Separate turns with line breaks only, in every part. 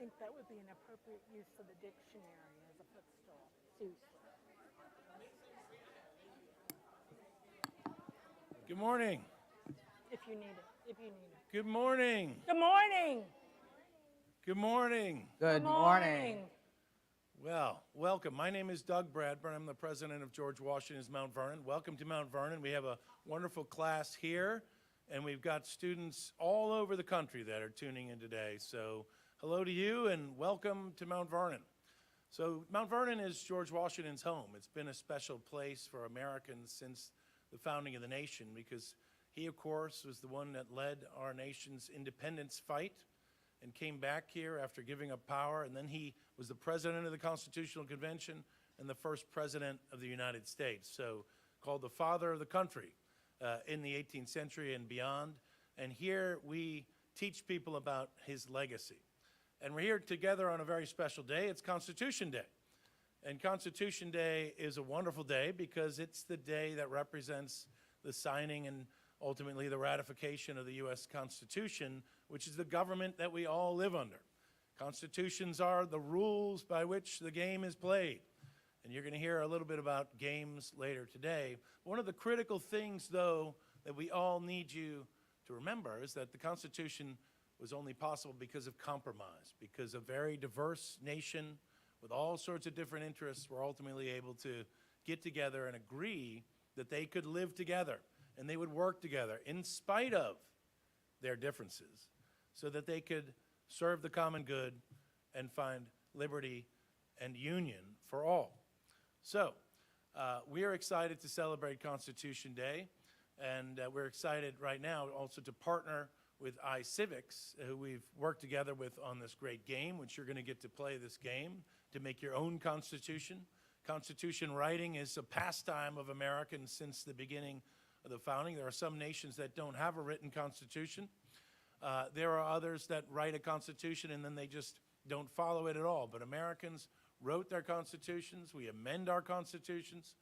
think that would be an appropriate use of the dictionary as a footstool. Seriously.
Good morning.
If you need it. If you need it.
Good morning.
Good morning.
Good morning.
Good morning.
Well, welcome. My name is Doug Bradburn. I'm the president of George Washington's Mount Vernon. Welcome to Mount Vernon. We have a wonderful class here, and we've got students all over the country that are tuning in today. So hello to you, and welcome to Mount Vernon. So Mount Vernon is George Washington's home. It's been a special place for Americans since the founding of the nation because he, of course, was the one that led our nation's independence fight and came back here after giving up power, and then he was the president of the Constitutional Convention and the first president of the United States, so called the father of the country in the 18th century and beyond. And here we teach people about his legacy. And we're here together on a very special day. It's Constitution Day. And Constitution Day is a wonderful day because it's the day that represents the signing and ultimately the ratification of the U.S. Constitution, which is the government that we all live under. Constitutions are the rules by which the game is played. And you're going to hear a little bit about games later today. One of the critical things, though, that we all need you to remember is that the Constitution was only possible because of compromise, because a very diverse nation with all sorts of different interests were ultimately able to get together and agree that they could live together and they would work together in spite of their differences so that they could serve the common good and find liberty and union for all. So we are excited to celebrate Constitution Day, and we're excited right now also to partner with iCivics, who we've worked together with on this great game, which you're going to get to play this game to make your own Constitution. Constitution writing is a pastime of Americans since the beginning of the founding. There are some nations that don't have a written constitution. There are others that write a constitution and then they just don't follow it at all. But Americans wrote their constitutions, we amend our constitutions,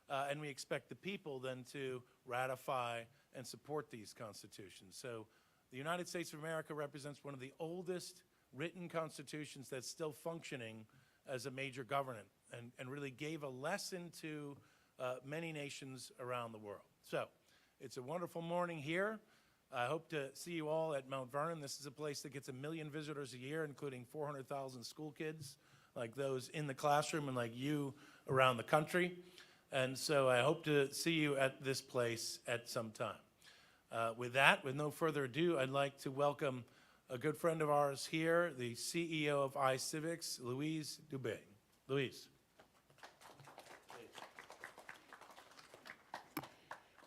and we expect the people then to ratify and support these constitutions. So the United States of America represents one of the oldest written constitutions that's still functioning as a major government and really gave a lesson to many nations around the world. So it's a wonderful morning here. I hope to see you all at Mount Vernon. This is a place that gets 1 million visitors a year, including 400,000 school kids, like those in the classroom and like you around the country. And so I hope to see you at this place at some time. With that, with no further ado, I'd like to welcome a good friend of ours here, the CEO of iCivics, Louise Dubé. Louise.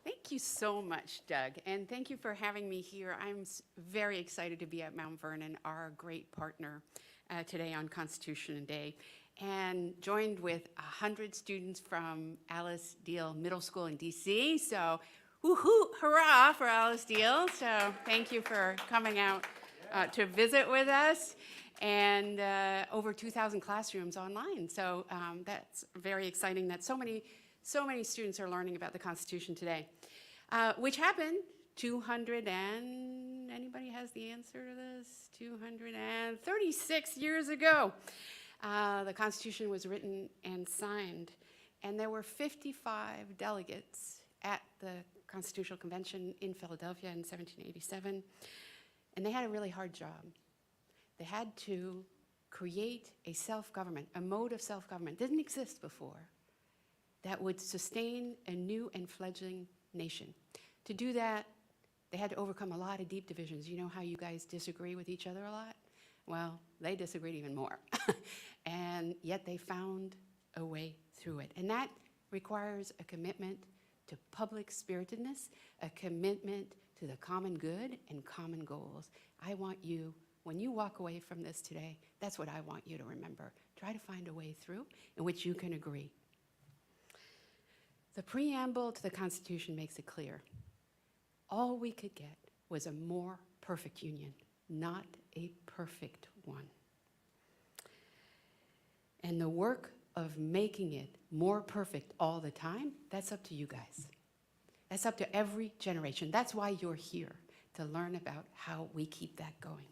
Thank you so much, Doug, and thank you for having me here. I'm very excited to be at Mount Vernon, our great partner today on Constitution Day, and joined with 100 students from Alice Deal Middle School in DC. So, woohoo, hurrah for Alice Deal. So thank you for coming out to visit with us, and over 2,000 classrooms online. So that's very exciting that so many students are learning about the Constitution today. Which happened 200 and, anybody has the answer to this? 236 years ago. The Constitution was written and signed, and there were 55 delegates at the Constitutional Convention in Philadelphia in 1787, and they had a really hard job. They had to create a self-government, a mode of self-government, didn't exist before, that would sustain a new and fledgling nation. To do that, they had to overcome a lot of deep divisions. You know how you guys disagree with each other a lot? Well, they disagreed even more. And yet they found a way through it. And that requires a commitment to public spiritedness, a commitment to the common good and common goals. I want you, when you walk away from this today, that's what I want you to remember. Try to find a way through in which you can agree. The preamble to the Constitution makes it clear. All we could get was a more perfect union, not a perfect one. And the work of making it more perfect all the time, that's up to you guys. That's up to every generation. That's why you're here, to learn about how we keep that going.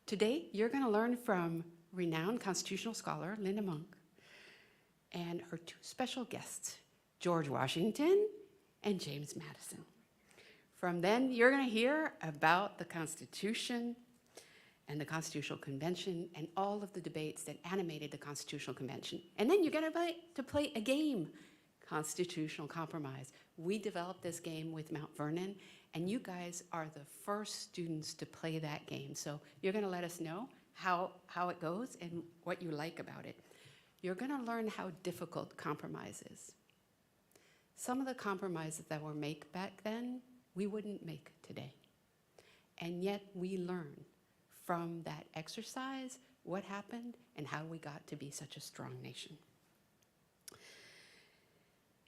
Today, you're going to learn from renowned constitutional scholar Linda Monk and her two special guests, George Washington and James Madison. From then, you're going to hear about the Constitution and the Constitutional Convention and all of the debates that animated the Constitutional Convention. And then you're going to play a game, Constitutional Compromise. We developed this game with Mount Vernon, and you guys are the first students to play that game. So you're going to let us know how it goes and what you like about it. You're going to learn how difficult compromise is. Some of the compromises that were made back then, we wouldn't make today. And yet we learn from that exercise what happened and how we got to be such a strong nation.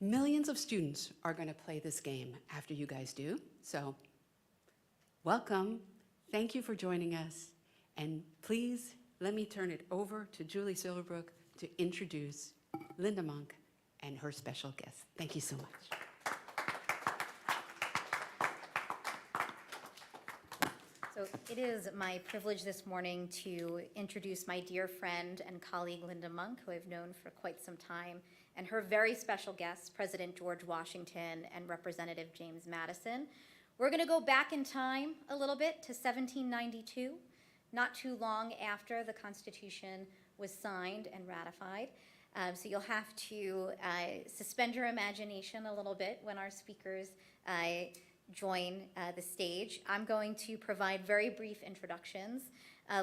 Millions of students are going to play this game after you guys do. So welcome. Thank you for joining us. And please let me turn it over to Julie Silverbrook to introduce Linda Monk and her special guest. Thank you so much.
So it is my privilege this morning to introduce my dear friend and colleague Linda Monk, who I've known for quite some time, and her very special guests, President George Washington and Representative James Madison. We're going to go back in time a little bit to 1792, not too long after the Constitution was signed and ratified. So you'll have to suspend your imagination a little bit when our speakers join the stage. I'm going to provide very brief introductions.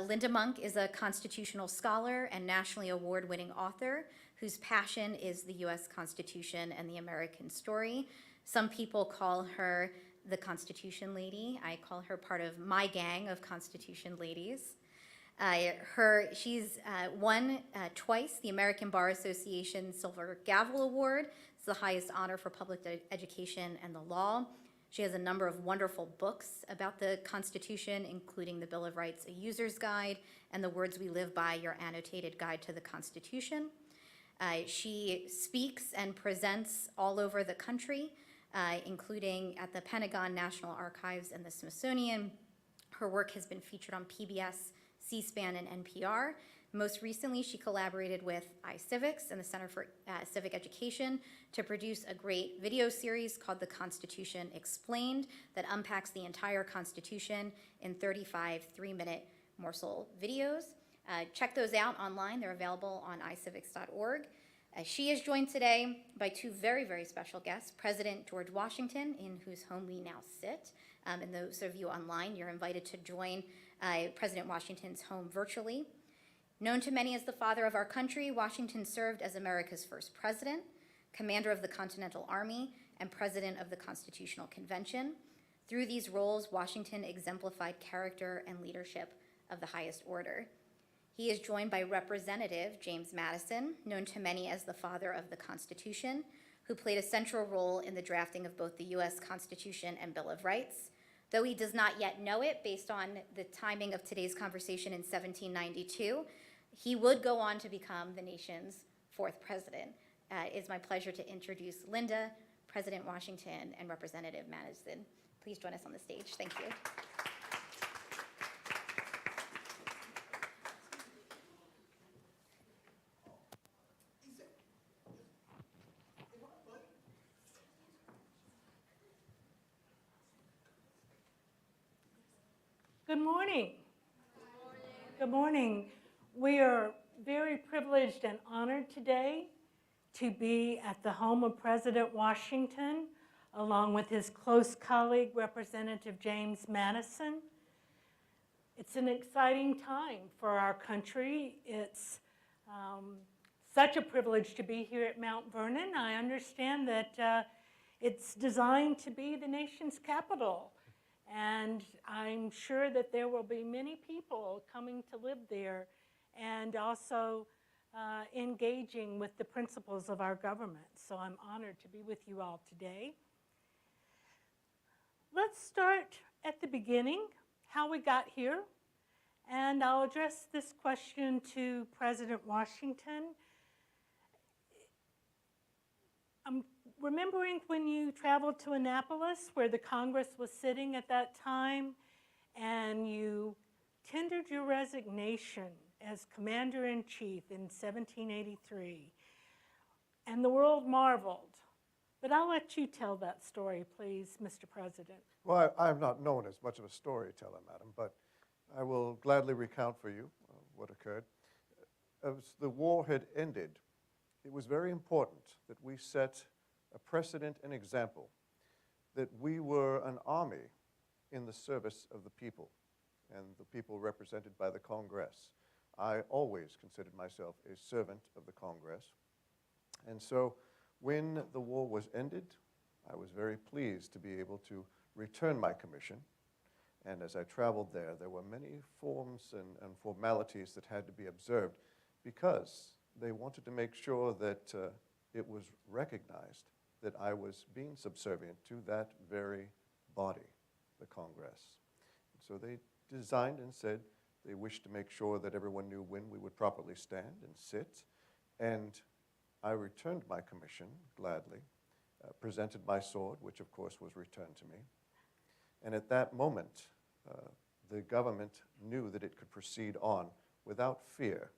Linda Monk is a constitutional scholar and nationally award-winning author whose passion is the U.S. Constitution and the American story. Some people call her the Constitution Lady. I call her part of my gang of Constitution ladies. She's won twice the American Bar Association Silver Gavel Award. It's the highest honor for public education and the law. She has a number of wonderful books about the Constitution, including the Bill of Rights, A User's Guide, and The Words We Live By, Your Annotated Guide to the Constitution. She speaks and presents all over the country, including at the Pentagon, National Archives, and the Smithsonian. Her work has been featured on PBS, C-SPAN, and NPR. Most recently, she collaborated with iCivics and the Center for Civic Education to produce a great video series called The Constitution Explained that unpacks the entire Constitution in 35 3-minute morsel videos. Check those out online. They're available on iCivics.org. She is joined today by two very, very special guests, President George Washington, in whose home we now sit. And those of you online, you're invited to join President Washington's home virtually. Known to many as the father of our country, Washington served as America's first president, commander of the Continental Army, and president of the Constitutional Convention. Through these roles, Washington exemplified character and leadership of the highest order. He is joined by Representative James Madison, known to many as the father of the Constitution, who played a central role in the drafting of both the U.S. Constitution and Bill of Rights. Though he does not yet know it, based on the timing of today's conversation in 1792, he would go on to become the nation's fourth president. It's my pleasure to introduce Linda, President Washington, and Representative Madison. Please join us on the stage. Thank you.
Good morning. Good morning. We are very privileged and honored today to be at the home of President Washington, along with his close colleague, Representative James Madison. It's an exciting time for our country. It's such a privilege to be here at Mount Vernon. I understand that it's designed to be the nation's capital. And I'm sure that there will be many people coming to live there and also engaging with the principles of our government. So I'm honored to be with you all today. Let's start at the beginning, how we got here. And I'll address this question to President Washington. I'm remembering when you traveled to Annapolis, where the Congress was sitting at that time, and you tendered your resignation as Commander-in-Chief in 1783, and the world marveled. But I'll let you tell that story, please, Mr. President.
Well, I'm not known as much of a storyteller, madam, but I will gladly recount for you what occurred. As the war had ended, it was very important that we set a precedent and example that we were an army in the service of the people, and the people represented by the Congress. I always considered myself a servant of the Congress. And so when the war was ended, I was very pleased to be able to return my commission. And as I traveled there, there were many forms and formalities that had to be observed because they wanted to make sure that it was recognized that I was being subservient to that very body, the Congress. So they designed and said they wished to make sure that everyone knew when we would properly stand and sit. And I returned my commission gladly, presented my sword, which of course was returned to me. And at that moment, the government knew that it could proceed on without fear,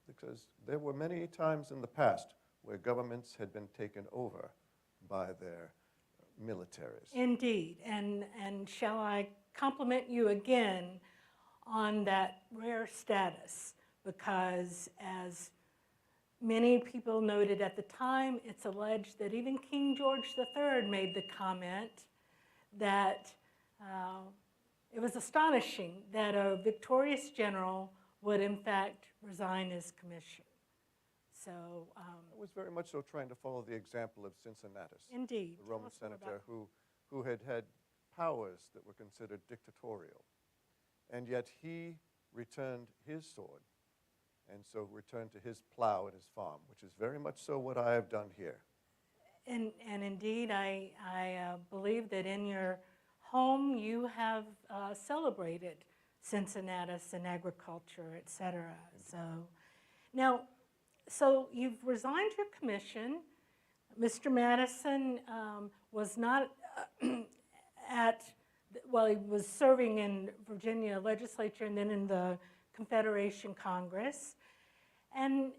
because there were many times in the past where governments had been taken over by their militaries.
Indeed, and shall I compliment you again on that rare status, because as many people noted at the time, it's alleged that even King George III made the comment that it was astonishing that a victorious general would in fact resign his commission. So,
I was very much so trying to follow the example of Cincinnatus,
indeed.
the Roman
Tell us more
senator who had had powers that were considered dictatorial. And yet he returned his sword, and so returned to his plow at his farm, which is very much so what I have done here.
And indeed, I believe that in your home you have celebrated Cincinnatus and agriculture, et cetera. So now, so you've resigned your commission. Mr. Madison was not well, he was serving in Virginia legislature and then in the Confederation Congress. And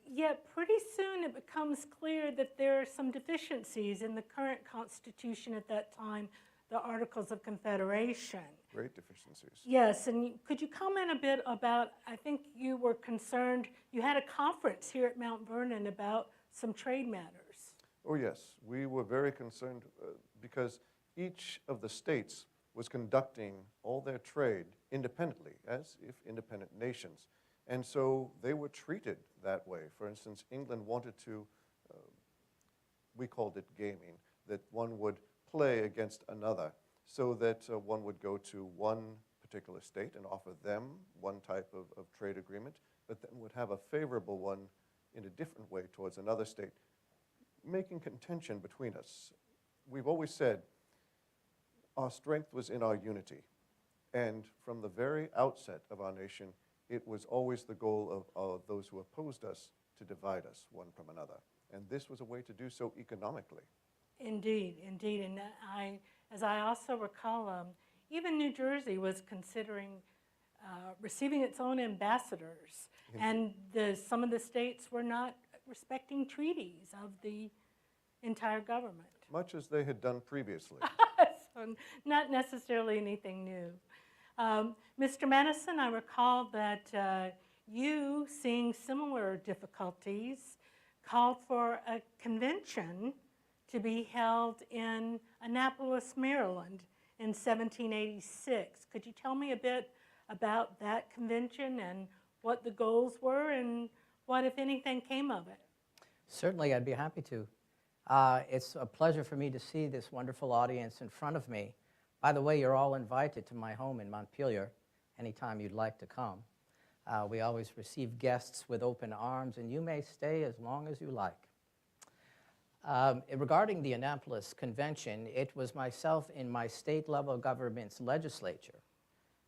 yet pretty soon it becomes clear that there are some deficiencies in the current Constitution at that time, the Articles of Confederation.
Great deficiencies.
Yes, and could you comment a bit about, I think you were concerned, you had a conference here at Mount Vernon about some trade matters.
Oh yes, we were very concerned because each of the states was conducting all their trade independently, as if independent nations. And so they were treated that way. For instance, England wanted to, we called it gaming, that one would play against another, so that one would go to one particular state and offer them one type of trade agreement, but then would have a favorable one in a different way towards another state, making contention between us. We've always said our strength was in our unity. And from the very outset of our nation, it was always the goal of those who opposed us to divide us one from another. And this was a way to do so economically.
Indeed, indeed. And as I also recall, even New Jersey was considering receiving its own ambassadors. And some of the states were not respecting treaties of the entire government.
Much as they had done previously.
So not necessarily anything new. Mr. Madison, I recall that you, seeing similar difficulties, called for a convention to be held in Annapolis, Maryland in 1786. Could you tell me a bit about that convention and what the goals were and what, if anything, came of it?
Certainly, I'd be happy to. It's a pleasure for me to see this wonderful audience in front of me. By the way, you're all invited to my home in Montpelier anytime you'd like to come. We always receive guests with open arms, and you may stay as long as you like. Regarding the Annapolis Convention, it was myself in my state-level government's legislature,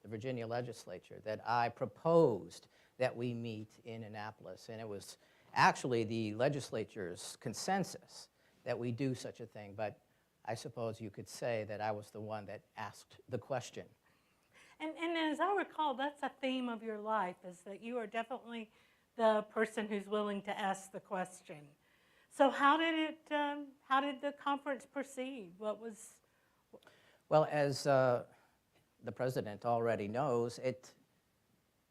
the Virginia legislature, that I proposed that we meet in Annapolis, and it was actually the legislature's consensus that we do such a thing, but I suppose you could say that I was the one that asked the question.
And as I recall, that's a theme of your life, is that you are definitely the person who's willing to ask the question. So how did the conference proceed? What was?
Well, as the president already knows, it,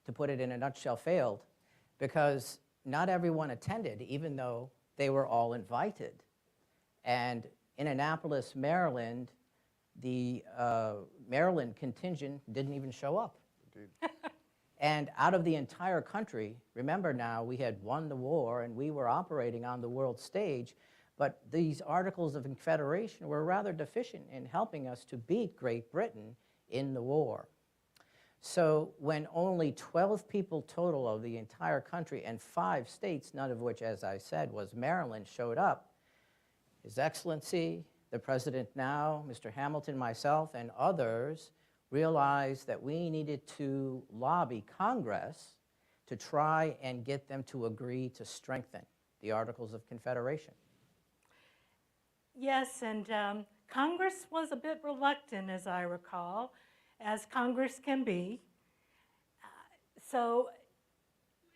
to put it in a nutshell, failed because not everyone attended, even though they were all invited. And in Annapolis, Maryland, the Maryland contingent didn't even show up.
Indeed.
And out of the entire country, remember now, we had won the war and we were operating on the world stage, but these Articles of Confederation were rather deficient in helping us to beat Great Britain in the war. So when only 12 people total of the entire country and 5 states, none of which, as I said, was Maryland, showed up, His Excellency, the President now, Mr. Hamilton, myself, and others realized that we needed to lobby Congress to try and get them to agree to strengthen the Articles of Confederation.
Yes, and Congress was a bit reluctant, as I recall, as Congress can be. So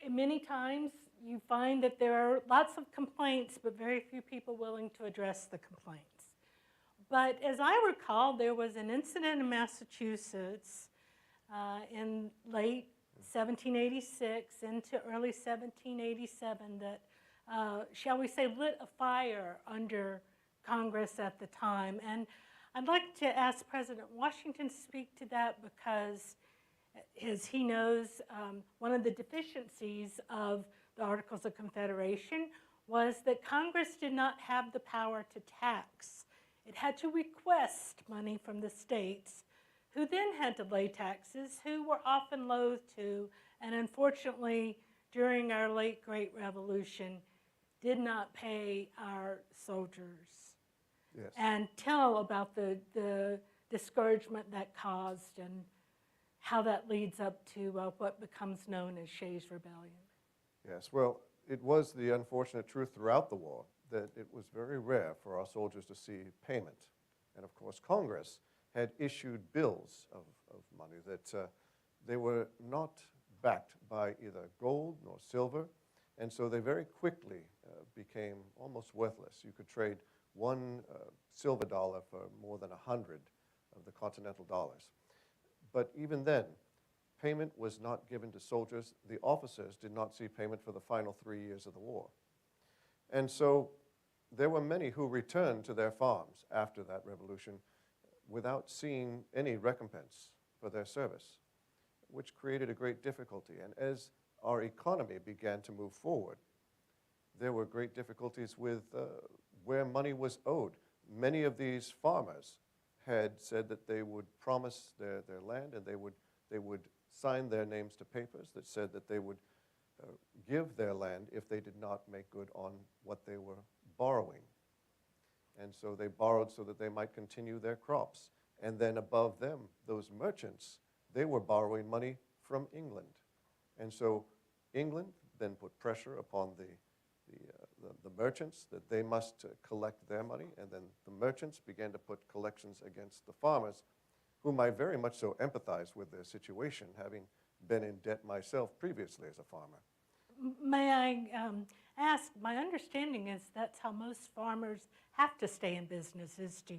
many times you find that there are lots of complaints, but very few people willing to address the complaints. But as I recall, there was an incident in Massachusetts in late 1786 into early 1787 that, shall we say, lit a fire under Congress at the time. And I'd like to ask President Washington to speak to that because, as he knows, one of the deficiencies of the Articles of Confederation was that Congress did not have the power to tax. It had to request money from the states, who then had to lay taxes, who were often loath to, and unfortunately, during our late Great Revolution, did not pay our soldiers.
Yes.
And tell about the discouragement that caused and how that leads up to what becomes known as Shay's Rebellion.
Yes, well, it was the unfortunate truth throughout the war that it was very rare for our soldiers to see payment. And of course, Congress had issued bills of money that they were not backed by either gold nor silver, and so they very quickly became almost worthless. You could trade one silver dollar for more than 100 of the continental dollars. But even then, payment was not given to soldiers. The officers did not see payment for the final 3 years of the war. And so there were many who returned to their farms after that revolution without seeing any recompense for their service, which created a great difficulty. And as our economy began to move forward, there were great difficulties with where money was owed. Many of these farmers had said that they would promise their land and they would sign their names to papers that said that they would give their land if they did not make good on what they were borrowing. And so they borrowed so that they might continue their crops. And then above them, those merchants, they were borrowing money from England. And so England then put pressure upon the merchants that they must collect their money, and then the merchants began to put collections against the farmers, whom I very much so empathize with their situation, having been in debt myself previously as a farmer.
May I ask, my understanding is that's how most farmers have to stay in business, is to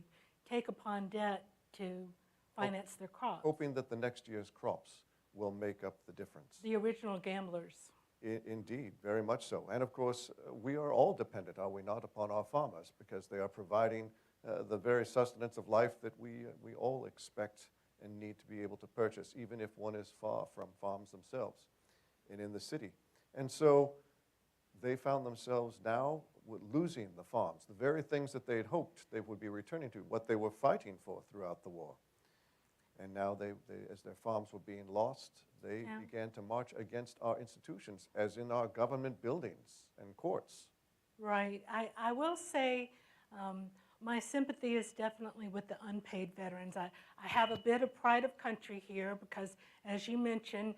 take upon debt to finance their crops.
Hoping that the next year's crops will make up the difference.
The original gamblers.
Indeed, very much so. And of course, we are all dependent, are we not, upon our farmers, because they are providing the very sustenance of life that we all expect and need to be able to purchase, even if one is far from farms themselves and in the city. And so they found themselves now losing the farms, the very things that they had hoped they would be returning to, what they were fighting for throughout the war. And now, as their farms were being lost, they began to march against our institutions, as in our government buildings and courts.
Right. I will say my sympathy is definitely with the unpaid veterans. I have a bit of pride of country here because, as you mentioned,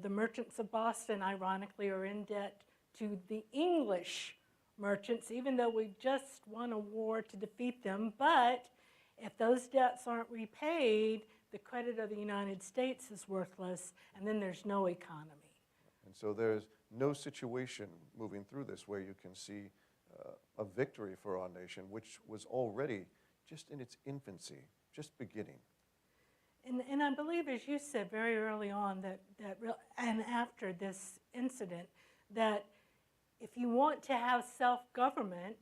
the merchants of Boston, ironically, are in debt to the English merchants, even though we've just won a war to defeat them. But if those debts aren't repaid, the credit of the United States is worthless, and then there's no economy.
And so there's no situation moving through this where you can see a victory for our nation, which was already just in its infancy, just beginning.
And I believe, as you said very early on, and after this incident, that if you want to have self-government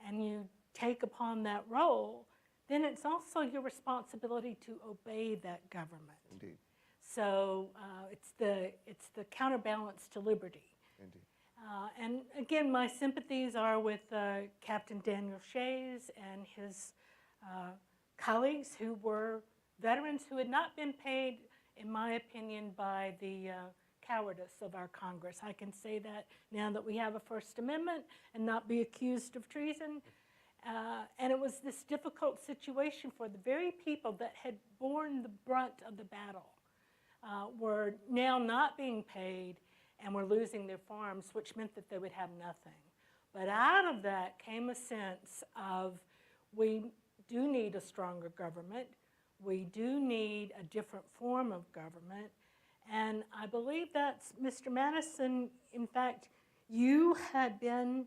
and you take upon that role, then it's also your responsibility to obey that government.
Indeed,
So it's the counterbalance to liberty.
indeed.
And again, my sympathies are with Captain Daniel Shays and his colleagues who were veterans who had not been paid, in my opinion, by the cowardice of our Congress. I can say that now that we have a First Amendment and not be accused of treason. And it was this difficult situation for the very people that had borne the brunt of the battle were now not being paid and were losing their farms, which meant that they would have nothing. But out of that came a sense of we do need a stronger government. We do need a different form of government. And I believe that's, Mr. Madison, in fact, you had been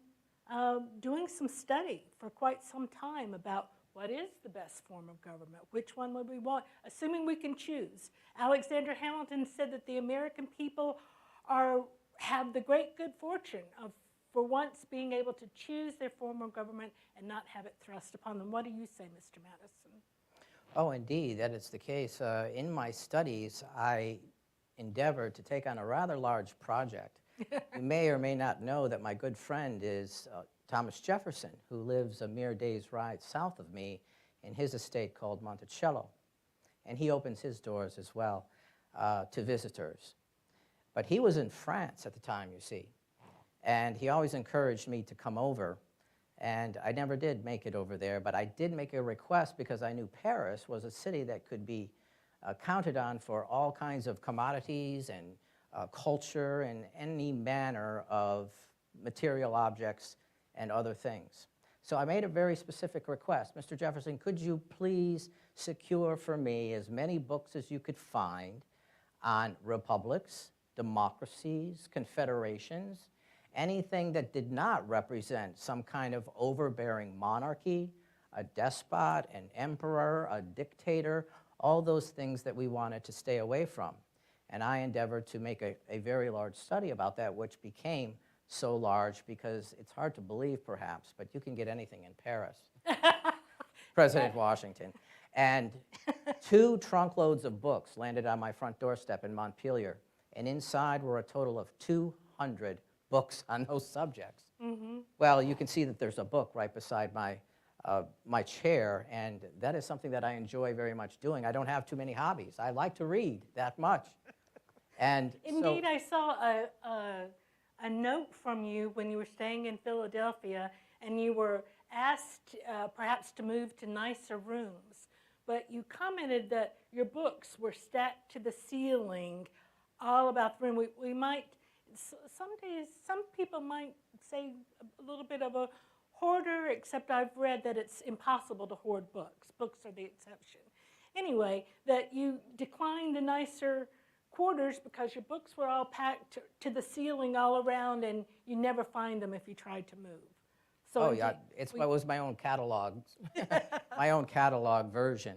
doing some study for quite some time about what is the best form of government, which one would we want, assuming we can choose. Alexander Hamilton said that the American people have the great good fortune of, for once, being able to choose their form of government and not have it thrust upon them. What do you say, Mr. Madison?
Oh, indeed, that is the case. In my studies, I endeavored to take on a rather large project. You may or may not know that my good friend is Thomas Jefferson, who lives a mere day's ride south of me in his estate called Monticello. And he opens his doors as well to visitors. But he was in France at the time, you see, and he always encouraged me to come over. And I never did make it over there, but I did make a request because I knew Paris was a city that could be counted on for all kinds of commodities and culture and any manner of material objects and other things. So I made a very specific request. Mr. Jefferson, could you please secure for me as many books as you could find on republics, democracies, confederations, anything that did not represent some kind of overbearing monarchy, a despot, an emperor, a dictator, all those things that we wanted to stay away from. And I endeavored to make a very large study about that, which became so large because it's hard to believe, perhaps, but you can get anything in Paris. President Washington. And 2 trunkloads of books landed on my front doorstep in Montpelier, and inside were a total of 200 books on those subjects. Mm-hmm. Well, you can see that there's a book right beside my chair, and that is something that I enjoy very much doing. I don't have too many hobbies. I like to read that much. And
indeed, I saw a note from you when you were staying in Philadelphia, and you were asked perhaps to move to nicer rooms. But you commented that your books were stacked to the ceiling all about the room. We might, some people might say a little bit of a hoarder, except I've read that it's impossible to hoard books. Books are the exception. Anyway, that you declined the nicer quarters because your books were all packed to the ceiling all around, and you never find them if you tried to move. So
oh yeah, it was my own catalog, my own catalog version.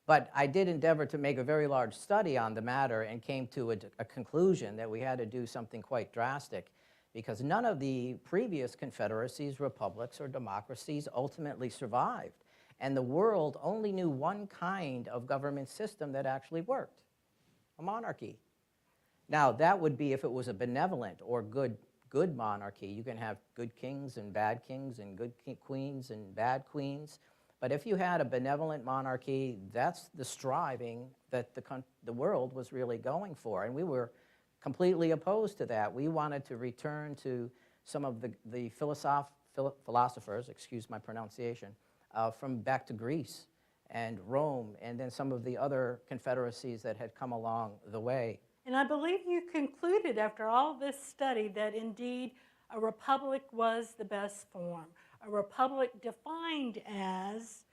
But I did endeavor to make a very large study on the matter and came to a conclusion that we had to do something quite drastic, because none of the previous confederacies, republics, or democracies ultimately survived. And the world only knew one kind of government system that actually worked, a monarchy. Now, that would be if it was a benevolent or good monarchy. You can have good kings and good queens and bad queens. But if you had a benevolent monarchy, that's the striving that the world was really going for. And we were completely opposed to that. We wanted to return to some of the philosophers, excuse my pronunciation, from back to Greece and Rome, and then some of the other confederacies that had come along the way.
And I believe you concluded after all this study that indeed a republic was the best form. A republic defined as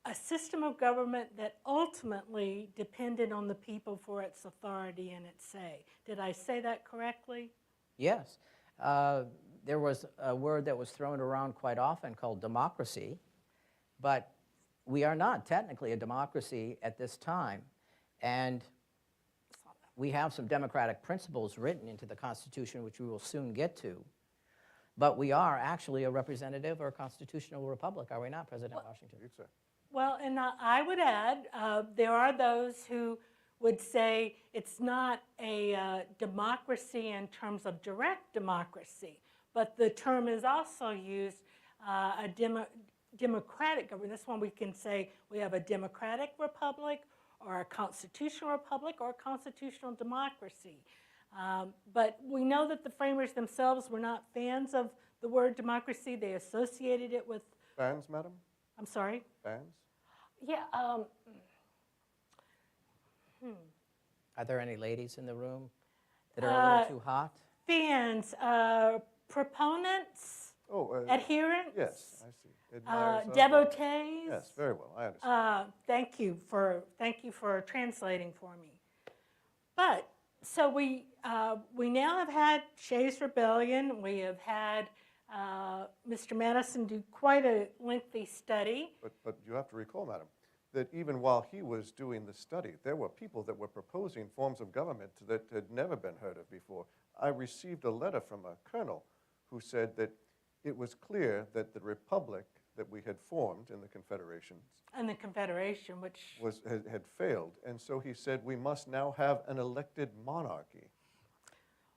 a system of government that ultimately depended on the people for its authority and its say. Did I say that correctly?
Yes. There was a word that was thrown around quite often called democracy, but we are not technically a democracy at this time. And we have some democratic principles written into the Constitution, which we will soon get to. But we are actually a representative or a constitutional republic, are we not, President Washington?
You'd say.
Well, and I would add, there are those who would say it's not a democracy in terms of direct democracy, but the term is also used a democratic government. This one we can say we have a democratic republic or a constitutional republic or a constitutional democracy. But we know that the framers themselves were not fans of the word democracy. They associated it with,
Fans, madam?
I'm sorry?
Fans?
Yeah,
Are there any ladies in the room that are a little too hot?
fans, proponents,
Oh,
adherents,
yes, I see. Admirers of-
devotees.
Yes, very well, I understand.
Thank you for translating for me. But so we now have had Shay's Rebellion. We have had Mr. Madison do quite a lengthy study.
But you have to recall, madam, that even while he was doing the study, there were people that were proposing forms of government that had never been heard of before. I received a letter from a colonel who said that it was clear that the republic that we had formed in the Confederation
And the Confederation, which
had failed. And so he said, we must now have an elected monarchy,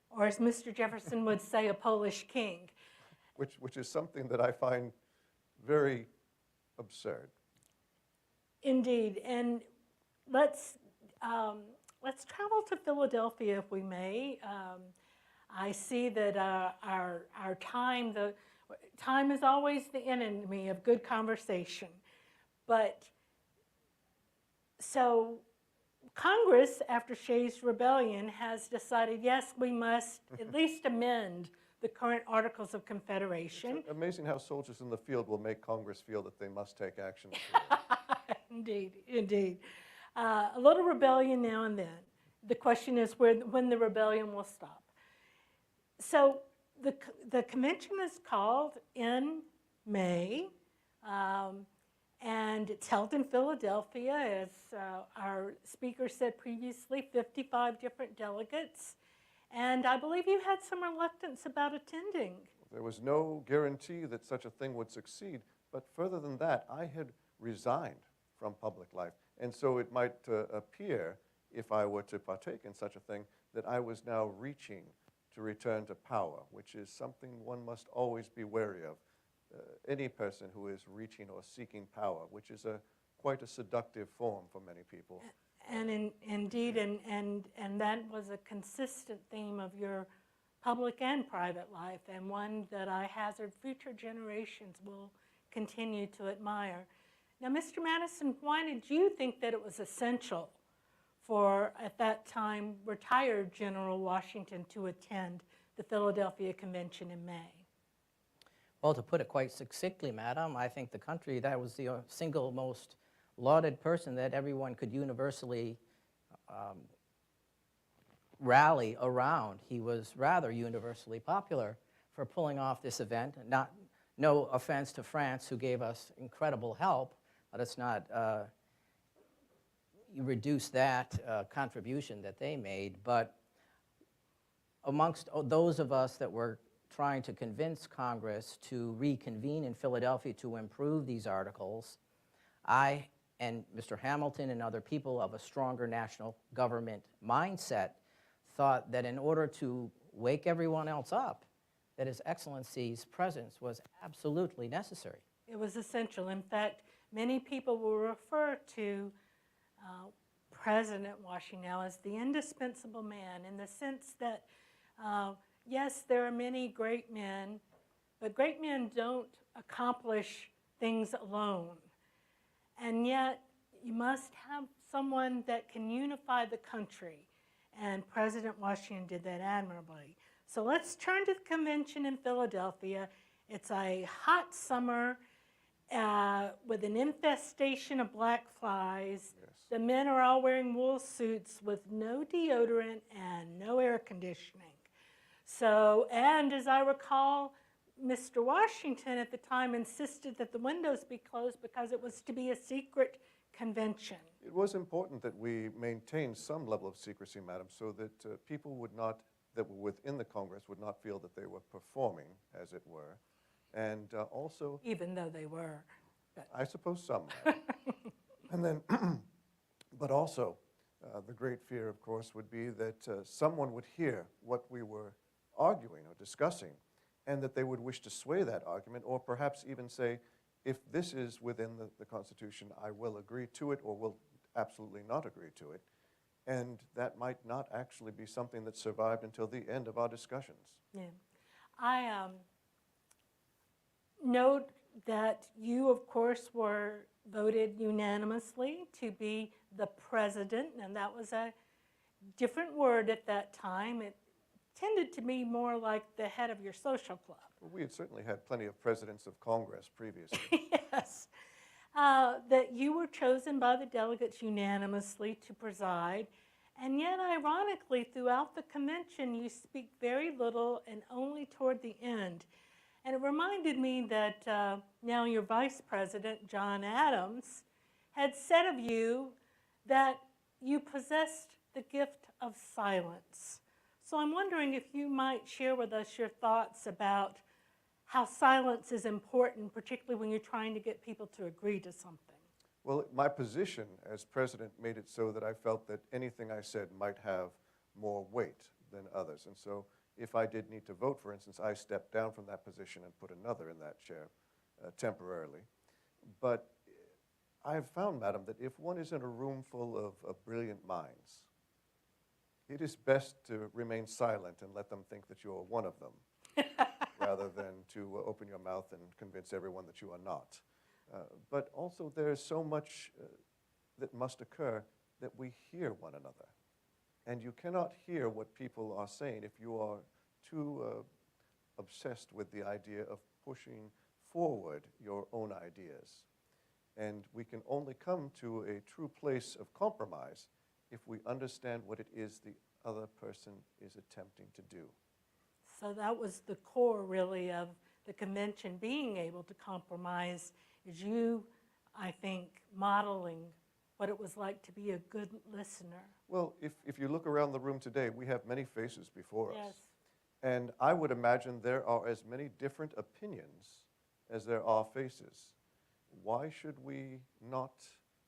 or as Mr. Jefferson would say, a Polish king.
which is something that I find very absurd.
Indeed, and let's travel to Philadelphia if we may. I see that our time, time is always the enemy of good conversation. But so Congress, after Shay's Rebellion, has decided, yes, we must at least amend the current Articles of Confederation.
Amazing how soldiers in the field will make Congress feel that they must take action.
Indeed, indeed. A little rebellion now and then. The question is when the rebellion will stop. So the convention is called in May, and it's held in Philadelphia, as our speaker said previously, 55 different delegates. And I believe you had some reluctance about attending.
There was no guarantee that such a thing would succeed, but further than that, I had resigned from public life. And so it might appear, if I were to partake in such a thing, that I was now reaching to return to power, which is something one must always be wary of. Any person who is reaching or seeking power, which is quite a seductive form for many people.
And indeed, and that was a consistent theme of your public and private life, and one that I hazard future generations will continue to admire. Now, Mr. Madison, why did you think that it was essential for, at that time, retired General Washington to attend the Philadelphia Convention in May?
Well, to put it quite succinctly, madam, I think the country, that was the single most lauded person that everyone could universally rally around. He was rather universally popular for pulling off this event. No offense to France, who gave us incredible help. Let's not reduce that contribution that they made. But amongst those of us that were trying to convince Congress to reconvene in Philadelphia to improve these articles, I and Mr. Hamilton and other people of a stronger national government mindset thought that in order to wake everyone else up, that His Excellency's presence was absolutely necessary.
It was essential. In fact, many people will refer to President Washington now as the indispensable man, in the sense that, yes, there are many great men, but great men don't accomplish things alone. And yet, you must have someone that can unify the country, and President Washington did that admirably. So let's turn to the convention in Philadelphia. It's a hot summer, with an infestation of black flies.
Yes.
The men are all wearing wool suits with no deodorant and no air conditioning. So, and as I recall, Mr. Washington at the time insisted that the windows be closed because it was to be a secret convention.
It was important that we maintain some level of secrecy, Madam, so that people would not, that were within the Congress, would not feel that they were performing, as it were. And also,
Even though they were. But
I suppose some might. And then, but also, the great fear, of course, would be that someone would hear what we were arguing or discussing, and that they would wish to sway that argument, or perhaps even say, if this is within the Constitution, I will agree to it, or will absolutely not agree to it. And that might not actually be something that survived until the end of our discussions.
yeah, I note that you, of course, were voted unanimously to be the president, and that was a different word at that time. It tended to be more like the head of your social club.
Well, we had certainly had plenty of presidents of Congress previously.
Yes. That you were chosen by the delegates unanimously to preside, and yet, ironically, throughout the convention, you speak very little and only toward the end. And it reminded me that now your vice president, John Adams, had said of you that you possessed the gift of silence. So I'm wondering if you might share with us your thoughts about how silence is important, particularly when you're trying to get people to agree to something.
Well, my position as president made it so that I felt that anything I said might have more weight than others. And so if I did need to vote, for instance, I stepped down from that position and put another in that chair temporarily. But I have found, Madam, that if one is in a room full of brilliant minds, it is best to remain silent and let them think that you are one of them, rather than to open your mouth and convince everyone that you are not. But also there's so much that must occur that we hear one another. And you cannot hear what people are saying if you are too obsessed with the idea of pushing forward your own ideas. And we can only come to a true place of compromise if we understand what it is the other person is attempting to do.
So that was the core, really, of the convention being able to compromise, is you, I think, modeling what it was like to be a good listener.
Well, if you look around the room today, we have many faces before
Yes.
us. And I would imagine there are as many different opinions as there are faces. Why should we not,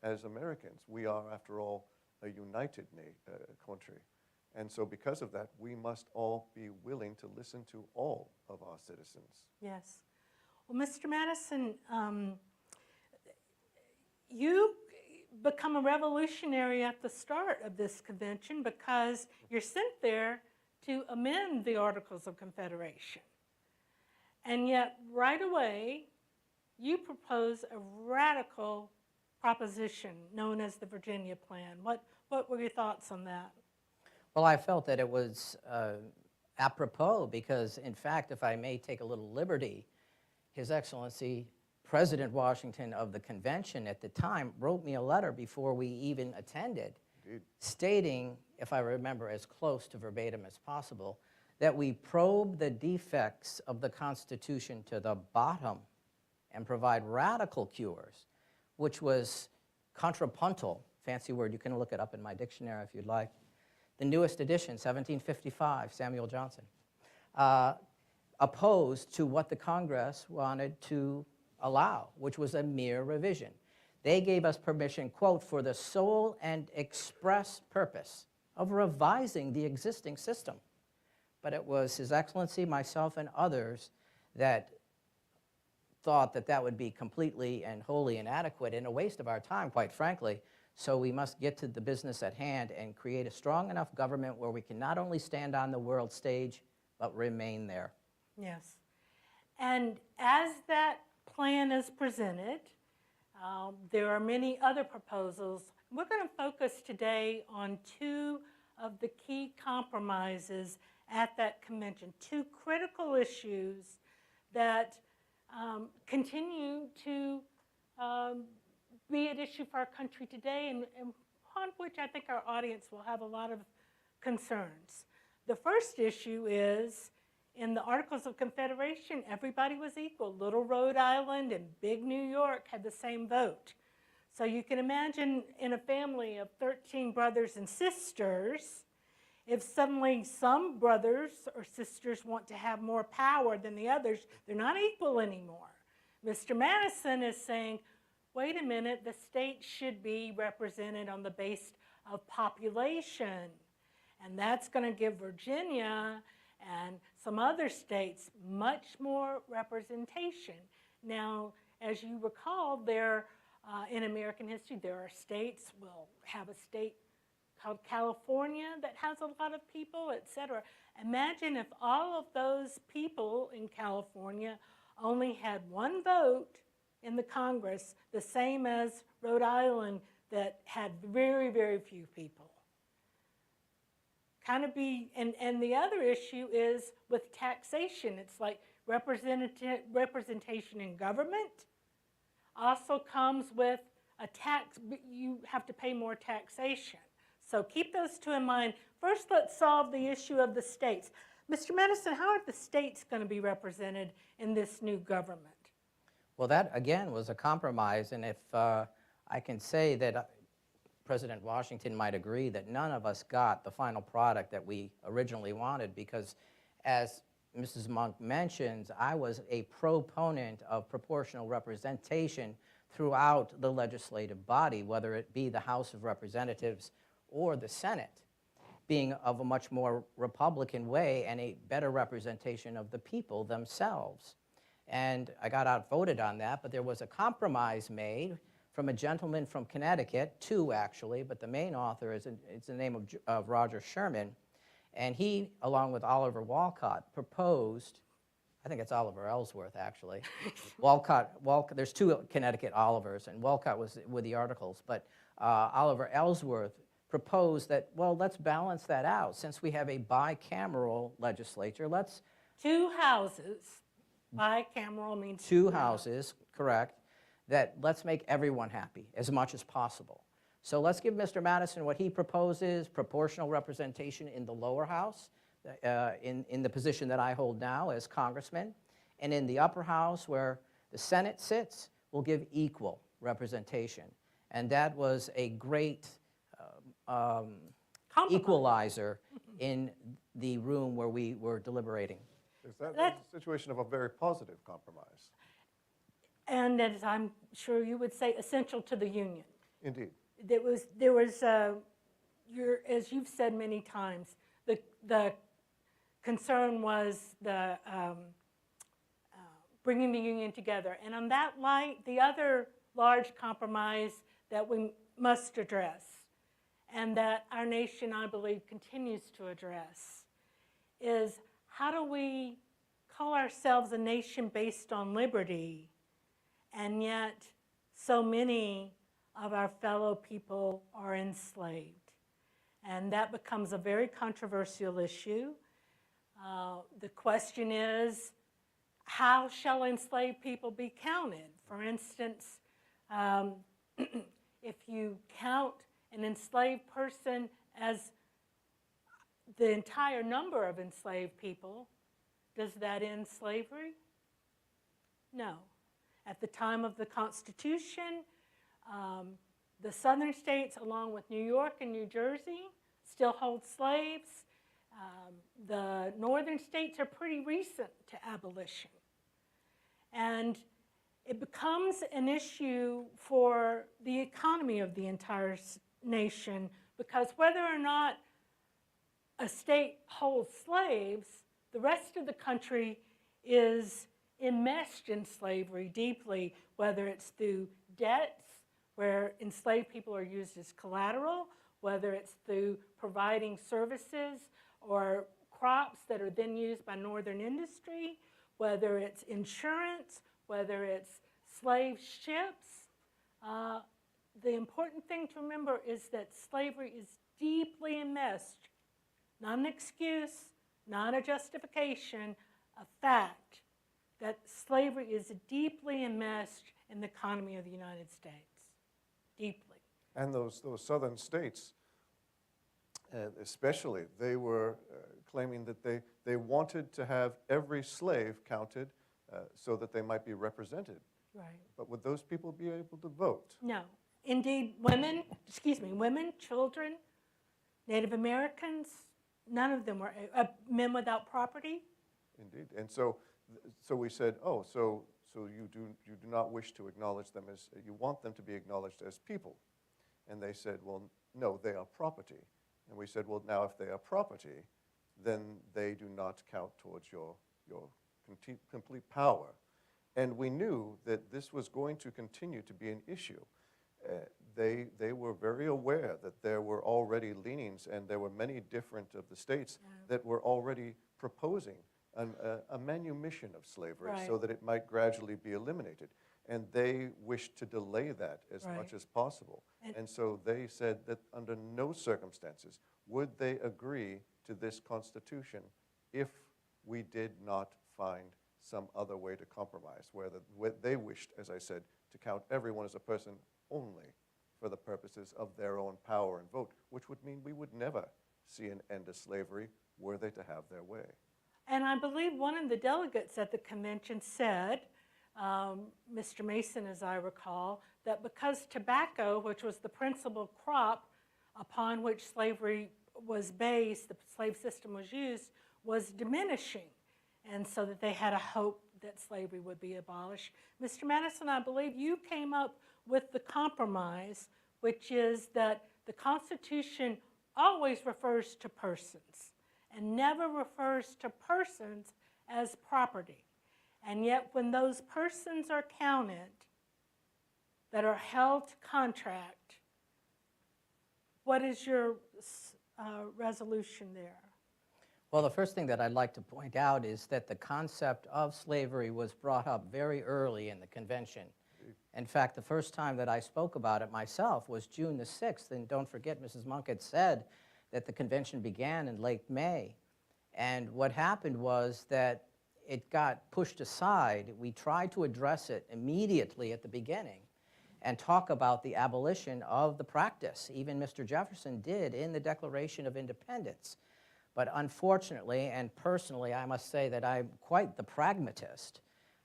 as Americans, we are, after all, a united country. And so because of that, we must all be willing to listen to all of our citizens.
Yes. Well, Mr. Madison, you become a revolutionary at the start of this convention because you're sent there to amend the Articles of Confederation. And yet, right away, you propose a radical proposition known as the Virginia Plan. What were your thoughts on that?
Well, I felt that it was apropos because, in fact, if I may take a little liberty, His Excellency President Washington of the convention at the time wrote me a letter before we even attended,
Indeed.
stating, if I remember as close to verbatim as possible, that we probe the defects of the Constitution to the bottom and provide radical cures, which was contrapuntal, fancy word, you can look it up in my dictionary if you'd like. The newest edition, 1755, Samuel Johnson, opposed to what the Congress wanted to allow, which was a mere revision. They gave us permission, quote, for the sole and express purpose of revising the existing system. But it was His Excellency, myself, and others that thought that that would be completely and wholly inadequate and a waste of our time, quite frankly. So we must get to the business at hand and create a strong enough government where we can not only stand on the world stage, but remain there.
Yes. And as that plan is presented, there are many other proposals. We're going to focus today on two of the key compromises at that convention, two critical issues that continue to be at issue for our country today, and upon which I think our audience will have a lot of concerns. The first issue is, in the Articles of Confederation, everybody was equal. Little Rhode Island and big New York had the same vote. So you can imagine in a family of 13 brothers and sisters, if suddenly some brothers or sisters want to have more power than the others, they're not equal anymore. Mr. Madison is saying, wait a minute, the state should be represented on the basis of population. And that's going to give Virginia and some other states much more representation. Now, as you recall, in American history, there are states. We'll have a state called California that has a lot of people, et cetera. Imagine if all of those people in California only had one vote in the Congress, the same as Rhode Island that had very, very few people. And the other issue is with taxation. It's like representation in government also comes with a tax. You have to pay more taxation. So keep those two in mind. First, let's solve the issue of the states. Mr. Madison, how are the states going to be represented in this new government?
Well, that, again, was a compromise, and if I can say that President Washington might agree that none of us got the final product that we originally wanted, because as Mrs. Monk mentions, I was a proponent of proportional representation throughout the legislative body, whether it be the House of Representatives or the Senate, being of a much more Republican way and a better representation of the people themselves. And I got outvoted on that, but there was a compromise made from a gentleman from Connecticut, two actually, but the main author is the name of Roger Sherman, and he, along with Oliver Wolcott, proposed, I think it's Oliver Ellsworth actually, Wolcott, there's two Connecticut Olivers, and Wolcott was with the Articles, but Oliver Ellsworth proposed that, well, let's balance that out. Since we have a bicameral legislature, let's...
Two houses. Bicameral means...
Two houses, correct. That let's make everyone happy as much as possible. So let's give Mr. Madison what he proposes, proportional representation in the lower house, in the position that I hold now as congressman, and in the upper house where the Senate sits, we'll give equal representation. And that was a great equalizer in the room where we were deliberating.
That was a situation of a very positive compromise.
And as I'm sure you would say, essential to the Union.
Indeed.
There was as you've said many times, the concern was the bringing the Union together. And on that light, the other large compromise that we must address, and that our nation, I believe, continues to address, is how do we call ourselves a nation based on liberty, and yet so many of our fellow people are enslaved? And that becomes a very controversial issue. The question is, how shall enslaved people be counted? For instance, if you count an enslaved person as the entire number of enslaved people, does that end slavery? No. At the time of the Constitution, the southern states, along with New York and New Jersey, still hold slaves. The northern states are pretty recent to abolition. And it becomes an issue for the economy of the entire nation, because whether or not a state holds slaves, the rest of the country is enmeshed in slavery deeply, whether it's through debts, where enslaved people are used as collateral, whether it's through providing services or crops that are then used by northern industry, whether it's insurance, whether it's slave ships. The important thing to remember is that slavery is deeply enmeshed, not an excuse, not a justification, a fact that slavery is deeply enmeshed in the economy of the United States, deeply.
And those southern states, especially, they were claiming that they wanted to have every slave counted so that they might be represented.
Right.
But would those people be able to vote?
No. Indeed, women, children, Native Americans, none of them were, men without property.
Indeed. And so we said, oh, so you do not wish to acknowledge them as, you want them to be acknowledged as people. And they said, well, no, they are property. And we said, well, now if they are property, then they do not count towards your complete power. And we knew that this was going to continue to be an issue. They were very aware that there were already leanings, and there were many different of the states that were already proposing a manumission of slavery so that it might gradually be eliminated. And they wished to delay that as much as possible. And so they said that under no circumstances would they agree to this Constitution if we did not find some other way to compromise, where they wished, as I said, to count everyone as a person only for the purposes of their own power and vote, which would mean we would never see an end to slavery were they to have their way.
And I believe one of the delegates at the convention said, Mr. Mason, as I recall, that because tobacco, which was the principal crop upon which slavery was based, the slave system was used, was diminishing, and so that they had a hope that slavery would be abolished. Mr. Madison, I believe you came up with the compromise, which is that the Constitution always refers to persons and never refers to persons as property. And yet when those persons are counted that are held to contract, what is your resolution there?
Well, the first thing that I'd like to point out is that the concept of slavery was brought up very early in the convention. In fact, the first time that I spoke about it myself was June the 6th, and don't forget, Mrs. Monk had said that the convention began in late May. And what happened was that it got pushed aside. We tried to address it immediately at the beginning and talk about the abolition of the practice. Even Mr. Jefferson did in the Declaration of Independence. But unfortunately, and personally, I must say that I'm quite the pragmatist.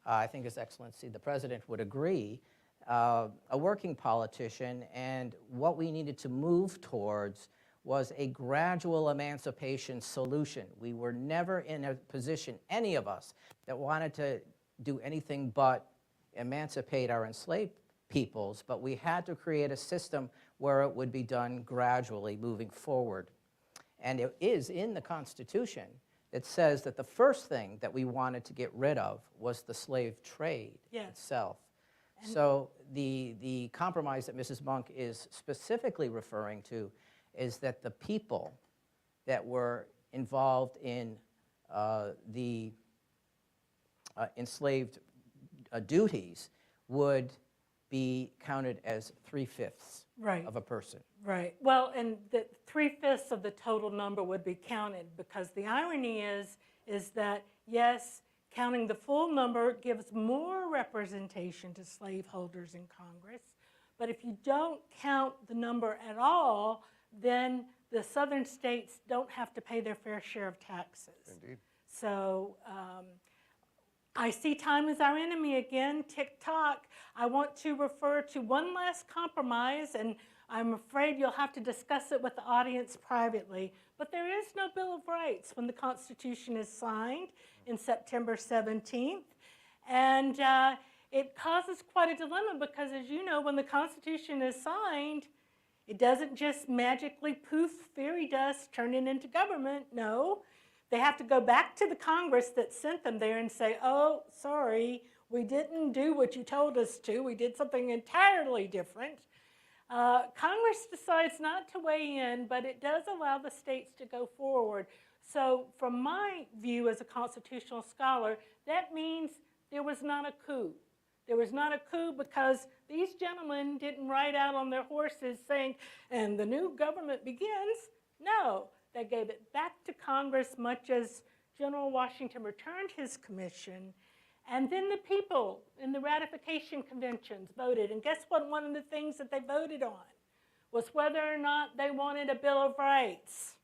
I think His Excellency the President would agree, a working politician, and what we needed to move towards was a gradual emancipation solution. We were never in a position, any of us, that wanted to do anything but emancipate our enslaved peoples, but we had to create a system where it would be done gradually moving forward. And it is in the Constitution that says that the first thing that we wanted to get rid of was the slave trade itself. And so the compromise that Mrs. Monk is specifically referring to is that the people that were involved in the enslaved duties would be counted as 3/5 of a person.
Right. Well, and the 3/5 of the total number would be counted, because the irony is that, yes, counting the full number gives more representation to slaveholders in Congress, but if you don't count the number at all, then the southern states don't have to pay their fair share of taxes.
Indeed.
So I see time as our enemy again, tick-tock. I want to refer to one last compromise, and I'm afraid you'll have to discuss it with the audience privately, but there is no Bill of Rights when the Constitution is signed in September 17th. And it causes quite a dilemma, because as you know, when the Constitution is signed, it doesn't just magically poof, fairy dust, turn it into government. No, they have to go back to the Congress that sent them there and say, oh, sorry, we didn't do what you told us to. We did something entirely different. Congress decides not to weigh in, but it does allow the states to go forward. So from my view as a constitutional scholar, that means there was not a coup. There was not a coup because these gentlemen didn't ride out on their horses saying, and the new government begins. No, they gave it back to Congress, much as General Washington returned his commission, And then the people in the ratification conventions voted. And guess what? One of the things that they voted on was whether or not they wanted a Bill of Rights.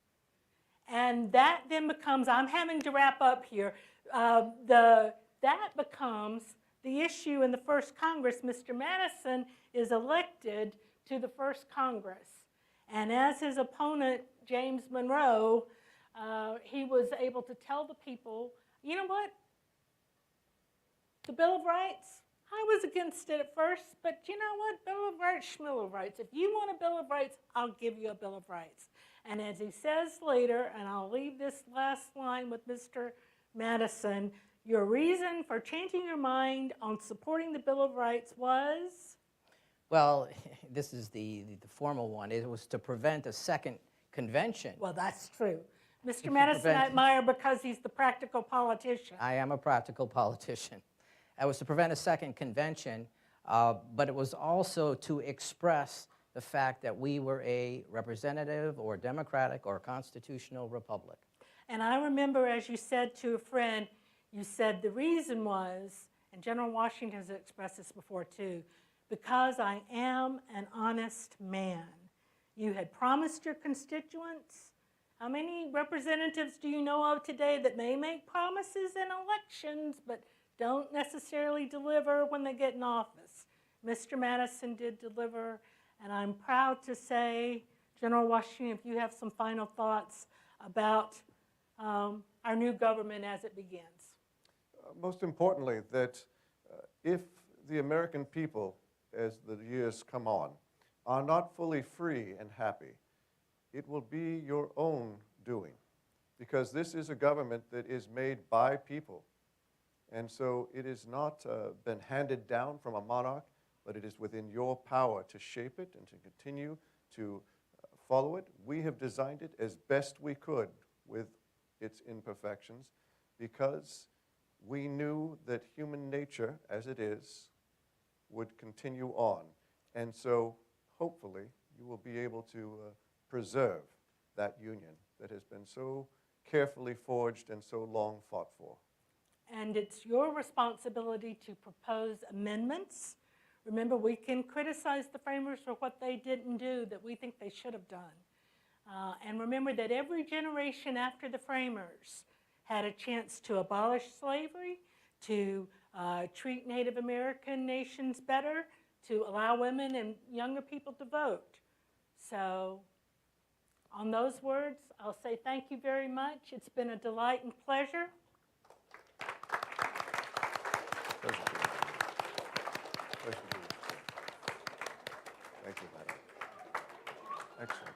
And that then becomes, I'm having to wrap up here, that becomes the issue in the first Congress. Mr. Madison is elected to the first Congress. And as his opponent, James Monroe, he was able to tell the people, you know what? The Bill of Rights, I was against it at first, but you know what? Bill of Rights, Schmill of Rights. If you want a Bill of Rights, I'll give you a Bill of Rights. And as he says later, and I'll leave this last line with Mr. Madison, your reason for changing your mind on supporting the Bill of Rights was?
Well, this is the formal one. It was to prevent a second convention.
Well, that's true. Mr. Madison I admire because he's the practical politician.
I am a practical politician. It was to prevent a second convention, but it was also to express the fact that we were a representative or democratic or constitutional republic.
And I remember, as you said to a friend, you said the reason was, and General Washington has expressed this before too, because I am an honest man. You had promised your constituents. How many representatives do you know of today that may make promises in elections but don't necessarily deliver when they get in office? Mr. Madison did deliver, and I'm proud to say, General Washington, if you have some final thoughts about our new government as it begins.
Most importantly, that if the American people, as the years come on, are not fully free and happy, it will be your own doing, because this is a government that is made by people. And so it has not been handed down from a monarch, but it is within your power to shape it and to continue to follow it. We have designed it as best we could with its imperfections, because we knew that human nature, as it is, would continue on. And so hopefully you will be able to preserve that union that has been so carefully forged and so long fought for.
And it's your responsibility to propose amendments. Remember, we can criticize the framers for what they didn't do that we think they should have done. And remember that every generation after the framers had a chance to abolish slavery, to treat Native American nations better, to allow women and younger people to vote. So on those words, I'll say thank you very much. It's been a delight and pleasure.
Pleasure to meet you. Pleasure to meet you. Thank you, madam. Excellent.